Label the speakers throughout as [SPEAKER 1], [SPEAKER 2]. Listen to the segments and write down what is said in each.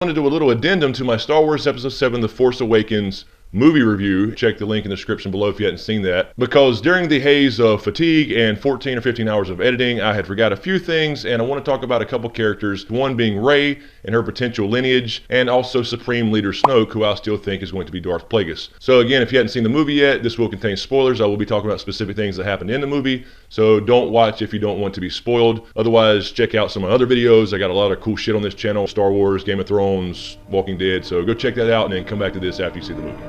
[SPEAKER 1] I want to do a little addendum to my Star Wars Episode 7 The Force Awakens movie review. Check the link in the description below if you hadn't seen that. Because during the haze of fatigue and 14 or 15 hours of editing, I had forgot a few things, and I want to talk about a couple characters. One being Rey and her potential lineage, and also Supreme Leader Snoke, who I still think is going to be Darth Plagueis. So again, if you hadn't seen the movie yet, this will contain spoilers. I will be talking about specific things that happened in the movie, so don't watch if you don't want to be spoiled. Otherwise, check out some of my other videos. I got a lot of cool shit on this channel: Star Wars, Game of Thrones, Walking Dead. So go check that out and then come back to this after you see the movie.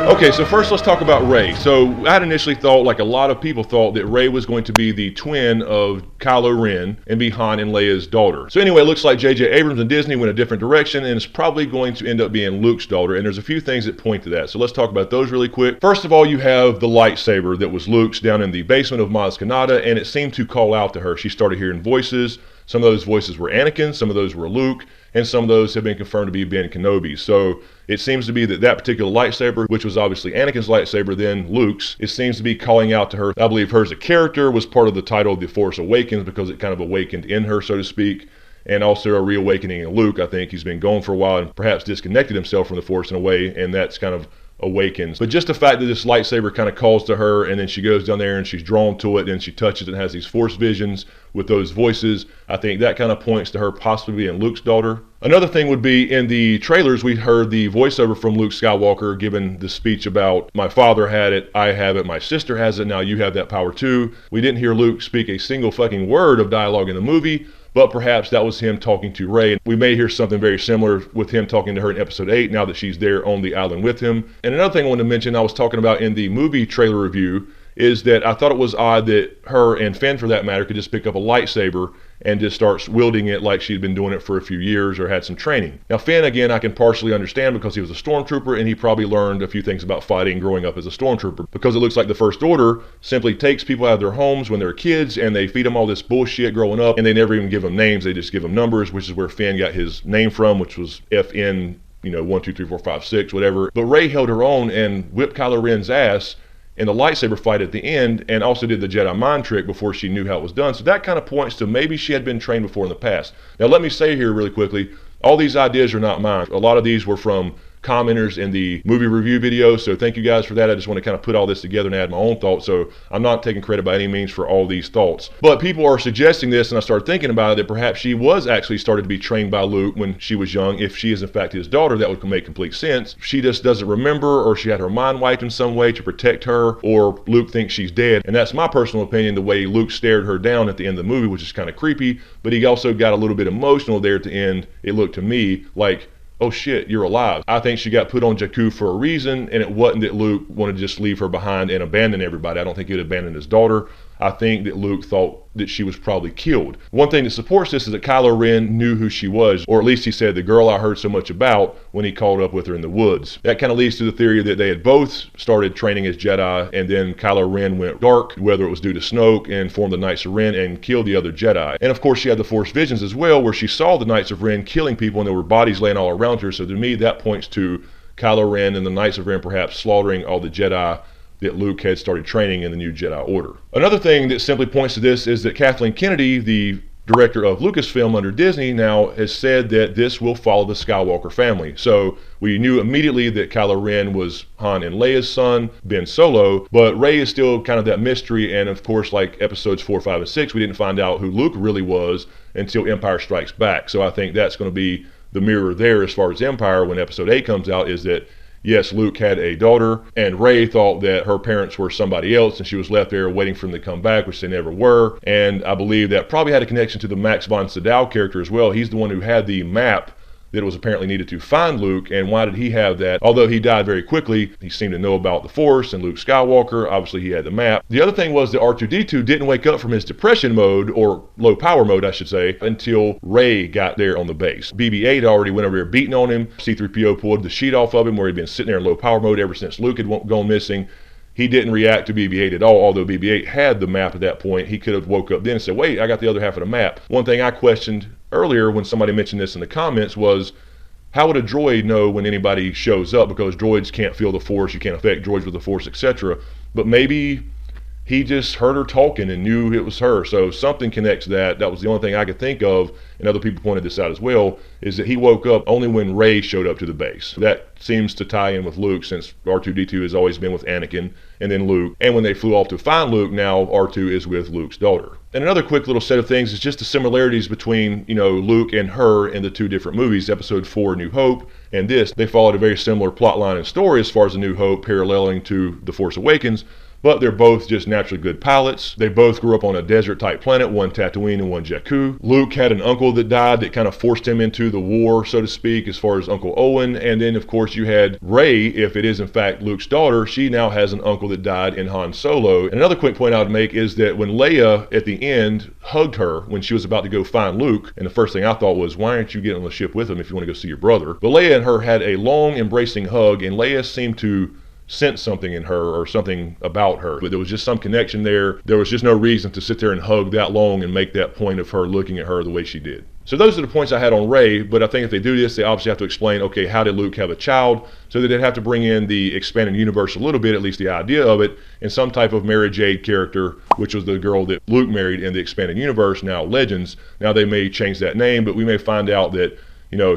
[SPEAKER 1] Okay, so first let's talk about Rey. So I had initially thought, like a lot of people thought, that Rey was going to be the twin of Kylo Ren and be Han and Leia's daughter. So anyway, it looks like J.J. Abrams and Disney went a different direction, and it's probably going to end up being Luke's daughter, and there's a few things that point to that. So let's talk about those really quick. First of all, you have the lightsaber that was Luke's down in the basement of Maz Kanata, and it seemed to call out to her. She started hearing voices. Some of those voices were Anakin, some of those were Luke, and some of those have been confirmed to be Ben Kenobi. So it seems to be that that particular lightsaber, which was obviously Anakin's lightsaber, then Luke's, it seems to be calling out to her. I believe her as a character was part of the title of The Force Awakens because it kind of awakened in her, so to speak. And also a reawakening in Luke. I think he's been gone for a while and perhaps disconnected himself from the Force in a way, and that's kind of awakens. But just the fact that this lightsaber kind of calls to her, and then she goes down there and she's drawn to it, and she touches it and has these force visions with those voices, I think that kind of points to her possibly being Luke's daughter. Another thing would be, in the trailers we heard the voiceover from Luke Skywalker giving the speech about, my father had it, I have it, my sister has it, now you have that power too. We didn't hear Luke speak a single fucking word of dialogue in the movie, but perhaps that was him talking to Rey. We may hear something very similar with him talking to her in episode 8 now that she's there on the island with him. And another thing I wanted to mention, I was talking about in the movie trailer review, is that I thought it was odd that her, and Finn for that matter, could just pick up a lightsaber and just start wielding it like she'd been doing it for a few years or had some training. Now Finn, again, I can partially understand because he was a stormtrooper and he probably learned a few things about fighting growing up as a stormtrooper, because it looks like the First Order simply takes people out of their homes when they're kids and they feed them all this bullshit growing up, and they never even give them names, they just give them numbers, which is where Finn got his name from, which was FN, 1, 2, 3, 4, 5, 6, whatever. But Rey held her own and whipped Kylo Ren's ass in the lightsaber fight at the end, and also did the Jedi mind trick before she knew how it was done. So that kind of points to maybe she had been trained before in the past. Now let me say here really quickly, all these ideas are not mine. A lot of these were from commenters in the movie review video, so thank you guys for that. I just want to kind of put all this together and add my own thoughts, so I'm not taking credit by any means for all these thoughts. But people are suggesting this, and I started thinking about it, that perhaps she was actually started to be trained by Luke when she was young. If she is in fact his daughter, that would make complete sense. She just doesn't remember, or she had her mind wiped in some way to protect her, or Luke thinks she's dead. And that's my personal opinion, the way Luke stared her down at the end of the movie, which is kind of creepy, but he also got a little bit emotional there at the end. It looked to me like, oh shit, you're alive. I think she got put on Jakku for a reason, and it wasn't that Luke wanted to just leave her behind and abandon everybody. I don't think he would abandon his daughter. I think that Luke thought that she was probably killed. One thing that supports this is that Kylo Ren knew who she was, or at least he said, the girl I heard so much about, when he called up with her in the woods. That kind of leads to the theory that they had both started training as Jedi, and then Kylo Ren went dark, whether it was due to Snoke, and formed the Knights of Ren and killed the other Jedi. And of course she had the Force visions as well, where she saw the Knights of Ren killing people and there were bodies laying all around her. So to me that points to Kylo Ren and the Knights of Ren perhaps slaughtering all the Jedi that Luke had started training in the new Jedi Order. Another thing that simply points to this is that Kathleen Kennedy, the director of Lucasfilm under Disney, now has said that this will follow the Skywalker family. So we knew immediately that Kylo Ren was Han and Leia's son, Ben Solo, but Rey is still kind of that mystery, and of course, like episodes 4, 5, and 6, we didn't find out who Luke really was until Empire Strikes Back. So I think that's going to be the mirror there as far as Empire when episode 8 comes out, is that yes, Luke had a daughter, and Rey thought that her parents were somebody else, and she was left there waiting for them to come back, which they never were. And I believe that probably had a connection to the Max von Sydow character as well. He's the one who had the map that was apparently needed to find Luke, and why did he have that? Although he died very quickly, he seemed to know about the Force and Luke Skywalker. Obviously he had the map. The other thing was that R2-D2 didn't wake up from his depression mode, or low power mode I should say, until Rey got there on the base. BB-8 already went over there beating on him. C-3PO pulled the sheet off of him where he'd been sitting there in low power mode ever since Luke had gone missing. He didn't react to BB-8 at all, although BB-8 had the map at that point. He could have woke up then and said, wait, I got the other half of the map. One thing I questioned earlier when somebody mentioned this in the comments was, how would a droid know when anybody shows up? Because droids can't feel the Force, you can't affect droids with the Force, etc. But maybe he just heard her talking and knew it was her. So something connects that. That was the only thing I could think of, and other people pointed this out as well, is that he woke up only when Rey showed up to the base. That seems to tie in with Luke, since R2-D2 has always been with Anakin and then Luke. And when they flew off to find Luke, now R2 is with Luke's daughter. And another quick little set of things is just the similarities between, Luke and her in the two different movies, Episode 4, New Hope, and this. They followed a very similar plot line and story as far as A New Hope, paralleling to The Force Awakens. But they're both just naturally good pilots. They both grew up on a desert type planet, one Tatooine and one Jakku. Luke had an uncle that died that kind of forced him into the war, so to speak, as far as Uncle Owen. And then of course you had Rey, if it is in fact Luke's daughter, she now has an uncle that died in Han Solo. And another quick point I would make is that when Leia at the end hugged her when she was about to go find Luke, and the first thing I thought was, why aren't you getting on the ship with him if you want to go see your brother? But Leia and her had a long embracing hug, and Leia seemed to sense something in her or something about her, but there was just some connection there. There was just no reason to sit there and hug that long and make that point of her looking at her the way she did. So those are the points I had on Rey, but I think if they do this, they obviously have to explain, okay, how did Luke have a child? So that they'd have to bring in the expanded universe a little bit, at least the idea of it, and some type of Mary Jade character, which was the girl that Luke married in the expanded universe, now Legends. Now they may change that name, but we may find out that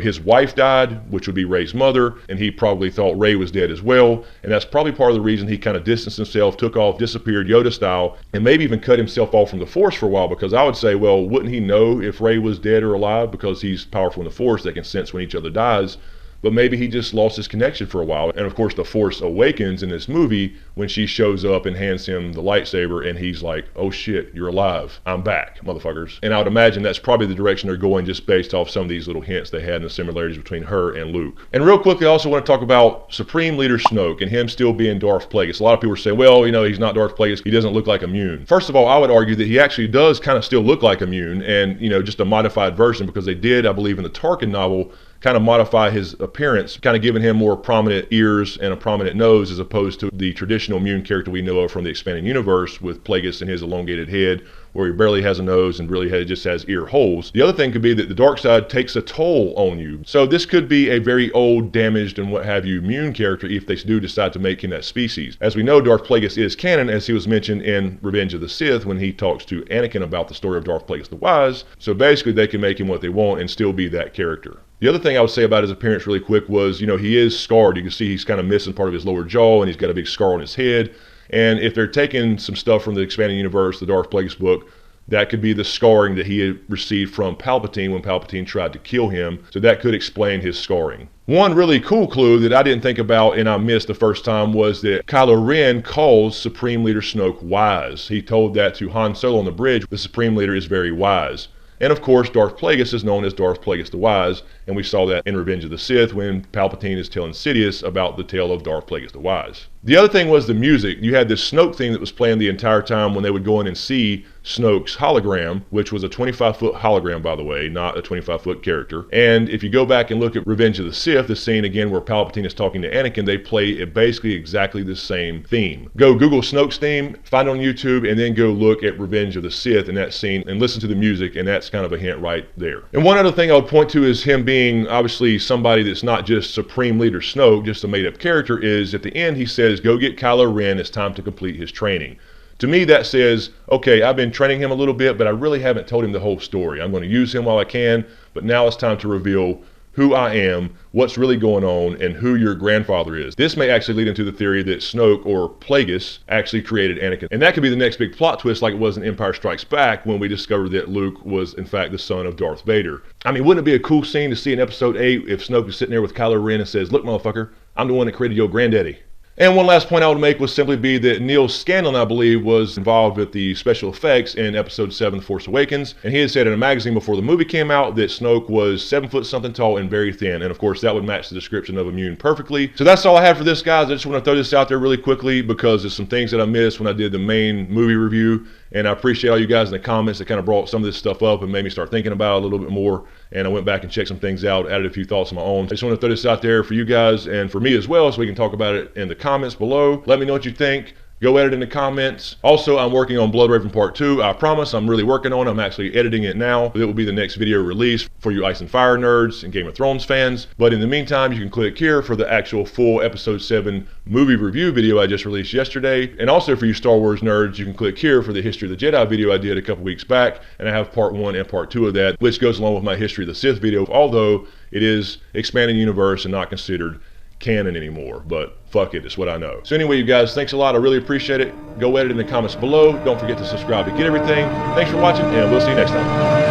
[SPEAKER 1] his wife died, which would be Rey's mother, and he probably thought Rey was dead as well. And that's probably part of the reason he kind of distanced himself, took off, disappeared Yoda style, and maybe even cut himself off from the Force for a while, because I would say, well, wouldn't he know if Rey was dead or alive? Because he's powerful in the Force, they can sense when each other dies. But maybe he just lost his connection for a while. And of course, The Force Awakens in this movie, when she shows up and hands him the lightsaber, and he's like, oh shit, you're alive. I'm back, motherfuckers. And I would imagine that's probably the direction they're going, just based off some of these little hints they had and the similarities between her and Luke. And real quickly, I also want to talk about Supreme Leader Snoke and him still being Darth Plagueis. A lot of people are saying, well, he's not Darth Plagueis. He doesn't look like Immune. First of all, I would argue that he actually does kind of still look like Immune, and, just a modified version, because they did, I believe, in the Tarkin novel, kind of modify his appearance, kind of giving him more prominent ears and a prominent nose, as opposed to the traditional Immune character we know of from the expanded universe with Plagueis and his elongated head, where he barely has a nose and really just has ear holes. The other thing could be that the dark side takes a toll on you. So this could be a very old, damaged, and what have you Immune character if they do decide to make him that species. As we know, Darth Plagueis is canon, as he was mentioned in Revenge of the Sith when he talks to Anakin about the story of Darth Plagueis the Wise. So basically they can make him what they want and still be that character. The other thing I would say about his appearance really quick was, he is scarred. You can see he's kind of missing part of his lower jaw, and he's got a big scar on his head. And if they're taking some stuff from the expanded universe, the Darth Plagueis book, that could be the scarring that he had received from Palpatine when Palpatine tried to kill him. So that could explain his scarring. One really cool clue that I didn't think about and I missed the first time was that Kylo Ren calls Supreme Leader Snoke wise. He told that to Han Solo on the bridge. The Supreme Leader is very wise. And of course, Darth Plagueis is known as Darth Plagueis the Wise, and we saw that in Revenge of the Sith when Palpatine is telling Sidious about the tale of Darth Plagueis the Wise. The other thing was the music. You had this Snoke theme that was playing the entire time when they would go in and see Snoke's hologram, which was a 25-foot hologram, by the way, not a 25-foot character. And if you go back and look at Revenge of the Sith, the scene again where Palpatine is talking to Anakin, they play basically exactly the same theme. Go Google Snoke's theme, find it on YouTube, and then go look at Revenge of the Sith in that scene and listen to the music, and that's kind of a hint right there. And one other thing I would point to is him being obviously somebody that's not just Supreme Leader Snoke, just a made-up character, is at the end he says, go get Kylo Ren, it's time to complete his training. To me, that says, okay, I've been training him a little bit, but I really haven't told him the whole story. I'm going to use him while I can, but now it's time to reveal who I am, what's really going on, and who your grandfather is. This may actually lead into the theory that Snoke, or Plagueis, actually created Anakin. And that could be the next big plot twist, like it was in Empire Strikes Back when we discovered that Luke was, in fact, the son of Darth Vader. I mean, wouldn't it be a cool scene to see in Episode 8 if Snoke is sitting there with Kylo Ren and says, look, motherfucker, I'm the one that created your granddaddy. And one last point I would make would simply be that Neil Scanlon, I believe, was involved with the special effects in Episode 7, The Force Awakens. And he had said in a magazine before the movie came out that Snoke was 7 foot something tall and very thin. And of course, that would match the description of Immune perfectly. So that's all I have for this, guys. I just want to throw this out there really quickly because there's some things that I missed when I did the main movie review. And I appreciate all you guys in the comments that kind of brought some of this stuff up and made me start thinking about it a little bit more. And I went back and checked some things out, added a few thoughts of my own. I just want to throw this out there for you guys and for me as well so we can talk about it in the comments below. Let me know what you think. go edit in the comments. Also, I'm working on Blood Raven Part 2. I promise I'm really working on it. I'm actually editing it now. It will be the next video release for you Ice and Fire nerds and Game of Thrones fans. But in the meantime, you can click here for the actual full Episode 7 movie review video I just released yesterday. And also for you Star Wars nerds, you can click here for the History of the Jedi video I did a couple weeks back. And I have Part 1 and Part 2 of that, which goes along with my History of the Sith video, although it is expanding universe and not considered canon anymore, but fuck it, it's what I know. So anyway, you guys, thanks a lot. I really appreciate it. Go edit in the comments below. Don't forget to subscribe to get everything. Thanks for watching, and we'll see you next time.